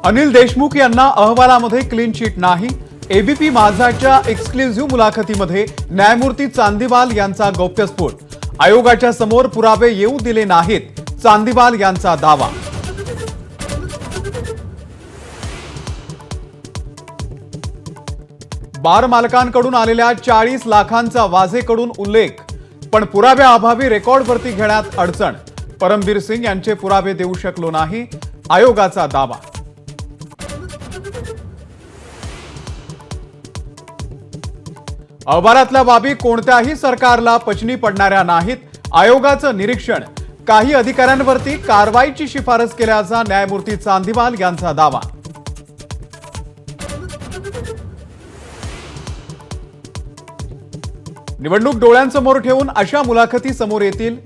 अनिल देशमुख यांना अहवालामध्ये clean chit नाही। एबीपी माझाच्या एक्सक्लुझिव्ह मुलाखतीमध्ये न्यायमूर्ती चांदीवाल यांचा गौप्यस्फोट। आयोगाच्या समोर पुरावे येऊ दिले नाहीत, चांदीवाल यांचा दावा। बार मालकांकडून आलेल्या 40 लाखांचा वाझेकडून उल्लेख, पण पुराव्याअभावी रेकॉर्डवरती घेण्यात अडचण। परमबीर सिंग यांचे पुरावे देऊ शकलो नाही, आयोगाचा दावा। अहवालातल्या बाबी कोणत्याही सरकारला पचनी पडणाऱ्या नाहीत, आयोगाचं निरीक्षण। काही अधिकाऱ्यांवरती कारवाईची शिफारस केल्याचा न्यायमूर्ती चांदीवाल यांचा दावा। निवडणूक डोळ्यांसमोर ठेवून अशा मुलाखती समोर येतील।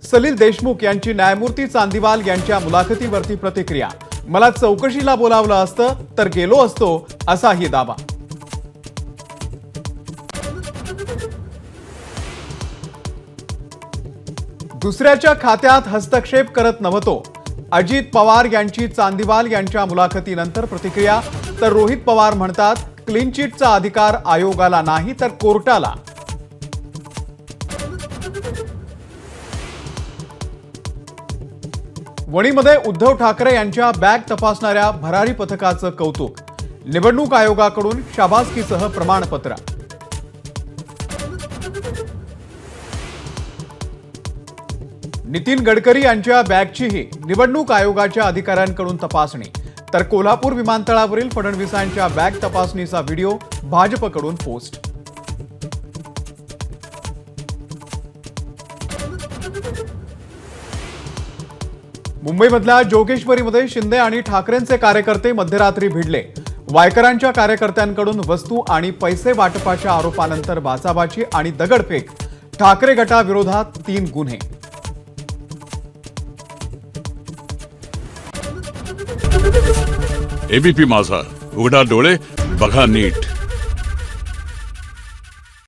सलील देशमुख यांची न्यायमूर्ती चांदीवाल यांच्या मुलाखतीवरती प्रतिक्रिया। मला चौकशीला बोलावलं असतं तर गेलो असतो, असाही दावा। दुसऱ्याच्या खात्यात हस्तक्षेप करत नव्हतो, अजित पवार यांची चांदीवाल यांच्या मुलाखतीनंतर प्रतिक्रिया। तर रोहित पवार म्हणतात, क्लीन चिटचा अधिकार आयोगाला नाही तर कोर्टाला। वणीमध्ये उद्धव ठाकरे यांच्या बॅग तपासणाऱ्या भरारी पथकाचं कौतुक। निवडणूक आयोगाकडून शाबासकीसह प्रमाणपत्र। नितीन गडकरी यांच्या बॅगचीही निवडणूक आयोगाच्या अधिकाऱ्यांकडून तपासणी। तर कोल्हापूर विमानतळावरील फडणवीसांच्या बॅग तपासणीचा व्हिडिओ भाजपकडून पोस्ट। मुंबईमधल्या जोगेश्वरीमध्ये शिंदे आणि ठाकरेंचे कार्यकर्ते मध्यरात्री भिडले। वायकरांच्या कार्यकर्त्यांकडून वस्तू आणि पैसे वाटपाच्या आरोपानंतर बाचाबाची आणि दगडफेक। ठाकरे गटाविरोधात 3 गुन्हे। एबीपी माझा, उघडा डोळे बघा नीट।